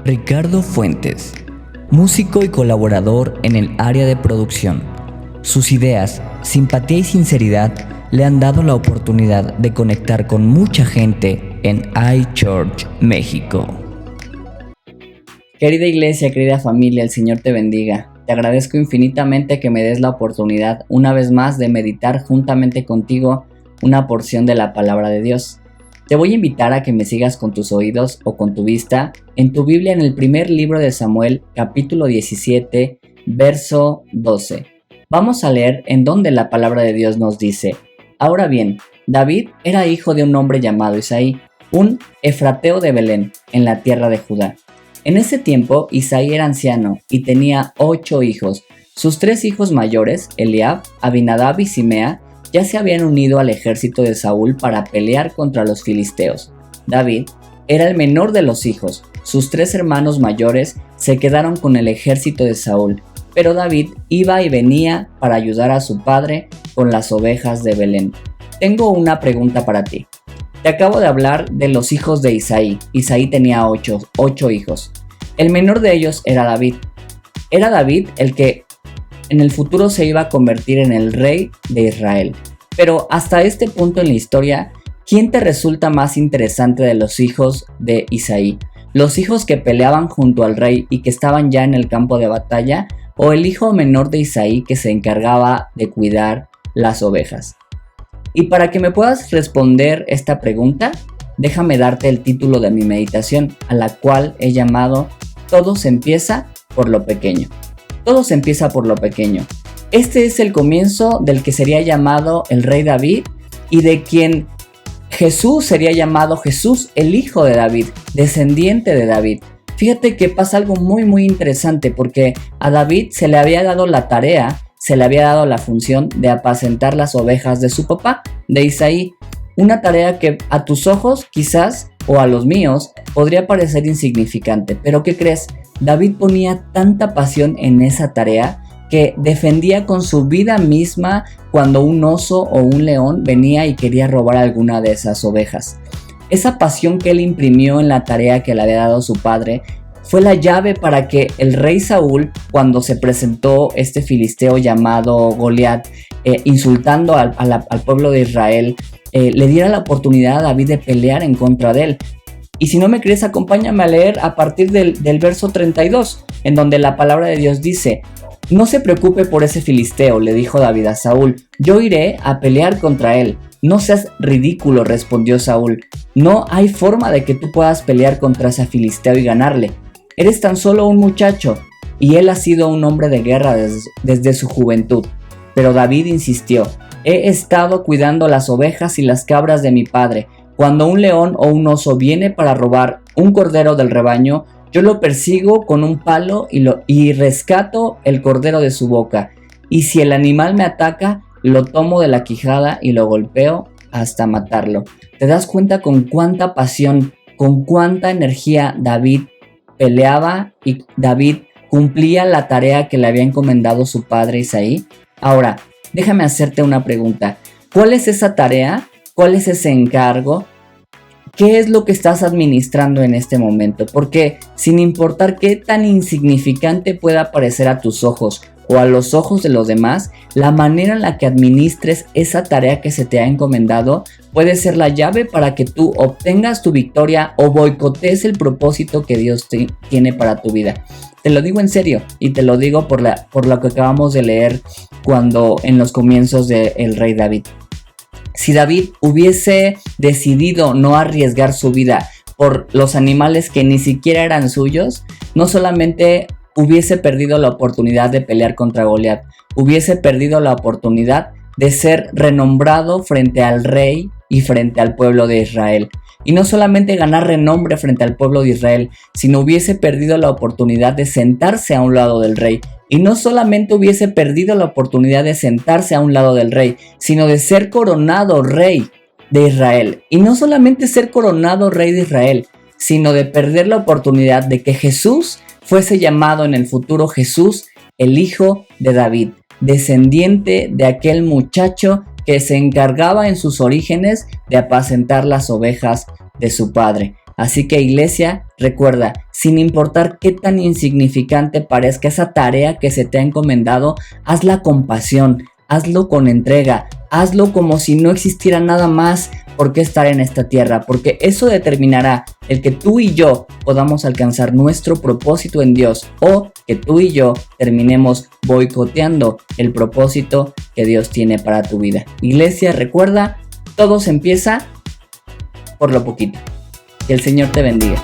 Ricardo Fuentes, músico y colaborador en el área de producción. Sus ideas, simpatía y sinceridad le han dado la oportunidad de conectar con mucha gente en iChurch México. Querida iglesia, querida familia, el Señor te bendiga. Te agradezco infinitamente que me des la oportunidad una vez más de meditar juntamente contigo una porción de la palabra de Dios. Te voy a invitar a que me sigas con tus oídos o con tu vista en tu Biblia en el primer libro de Samuel, capítulo 17, verso 12. Vamos a leer en donde la palabra de Dios nos dice: Ahora bien, David era hijo de un hombre llamado Isaí, un efrateo de Belén, en la tierra de Judá. En ese tiempo, Isaí era anciano y tenía 8 hijos. Sus 3 hijos mayores, Eliab, Abinadab y Simea, ya se habían unido al ejército de Saúl para pelear contra los filisteos. David era el menor de los hijos. Sus 3 hermanos mayores se quedaron con el ejército de Saúl, pero David iba y venía para ayudar a su padre con las ovejas de Belén. Tengo una pregunta para ti. Te acabo de hablar de los hijos de Isaí. Isaí tenía 8 hijos. El menor de ellos era David. Era David el que en el futuro se iba a convertir en el rey de Israel. Pero hasta este punto en la historia, ¿quién te resulta más interesante de los hijos de Isaí? ¿Los hijos que peleaban junto al rey y que estaban ya en el campo de batalla? ¿O el hijo menor de Isaí que se encargaba de cuidar las ovejas? Y para que me puedas responder esta pregunta, déjame darte el título de mi meditación, a la cual he llamado Todo se empieza por lo pequeño. Todo se empieza por lo pequeño. Este es el comienzo del que sería llamado el rey David y de quien Jesús sería llamado Jesús, el hijo de David, descendiente de David. Fíjate que pasa algo muy interesante, porque a David se le había dado la tarea, se le había dado la función de apacentar las ovejas de su papá, de Isaí. Una tarea que a tus ojos quizás, o a los míos, podría parecer insignificante. Pero ¿qué crees? David ponía tanta pasión en esa tarea que defendía con su vida misma cuando un oso o un león venía y quería robar alguna de esas ovejas. Esa pasión que él imprimió en la tarea que le había dado su padre fue la llave para que el rey Saúl, cuando se presentó este filisteo llamado Goliat, insultando al pueblo de Israel, le diera la oportunidad a David de pelear en contra de él. Y si no me crees, acompáñame a leer a partir del verso 32, en donde la palabra de Dios dice: No se preocupe por ese filisteo, le dijo David a Saúl, yo iré a pelear contra él. No seas ridículo, respondió Saúl. No hay forma de que tú puedas pelear contra ese filisteo y ganarle. Eres tan solo un muchacho, y él ha sido un hombre de guerra desde su juventud. Pero David insistió: He estado cuidando las ovejas y las cabras de mi padre. Cuando un león o un oso viene para robar un cordero del rebaño, yo lo persigo con un palo y rescato el cordero de su boca. Y si el animal me ataca, lo tomo de la quijada y lo golpeo hasta matarlo. ¿Te das cuenta con cuánta pasión, con cuánta energía David peleaba y David cumplía la tarea que le había encomendado su padre Isaí? Ahora, déjame hacerte una pregunta. ¿Cuál es esa tarea? ¿Cuál es ese encargo? ¿Qué es lo que estás administrando en este momento? Porque sin importar qué tan insignificante pueda parecer a tus ojos o a los ojos de los demás, la manera en la que administres esa tarea que se te ha encomendado puede ser la llave para que tú obtengas tu victoria o boicotees el propósito que Dios tiene para tu vida. Te lo digo en serio, y te lo digo por lo que acabamos de leer en los comienzos del rey David. Si David hubiese decidido no arriesgar su vida por los animales que ni siquiera eran suyos, no solamente hubiese perdido la oportunidad de pelear contra Goliat, hubiese perdido la oportunidad de ser renombrado frente al rey y frente al pueblo de Israel. Y no solamente ganar renombre frente al pueblo de Israel, sino hubiese perdido la oportunidad de sentarse a un lado del rey. Y no solamente hubiese perdido la oportunidad de sentarse a un lado del rey, sino de ser coronado rey de Israel. Y no solamente ser coronado rey de Israel, sino de perder la oportunidad de que Jesús fuese llamado en el futuro Jesús, el hijo de David, descendiente de aquel muchacho que se encargaba en sus orígenes de apacentar las ovejas de su padre. Así que iglesia, recuerda, sin importar qué tan insignificante parezca esa tarea que se te ha encomendado, hazla con pasión, hazlo con entrega, hazlo como si no existiera nada más por qué estar en esta tierra, porque eso determinará el que tú y yo podamos alcanzar nuestro propósito en Dios, o que tú y yo terminemos boicoteando el propósito que Dios tiene para tu vida. Iglesia, recuerda, todo se empieza por lo poquito. Que el Señor te bendiga.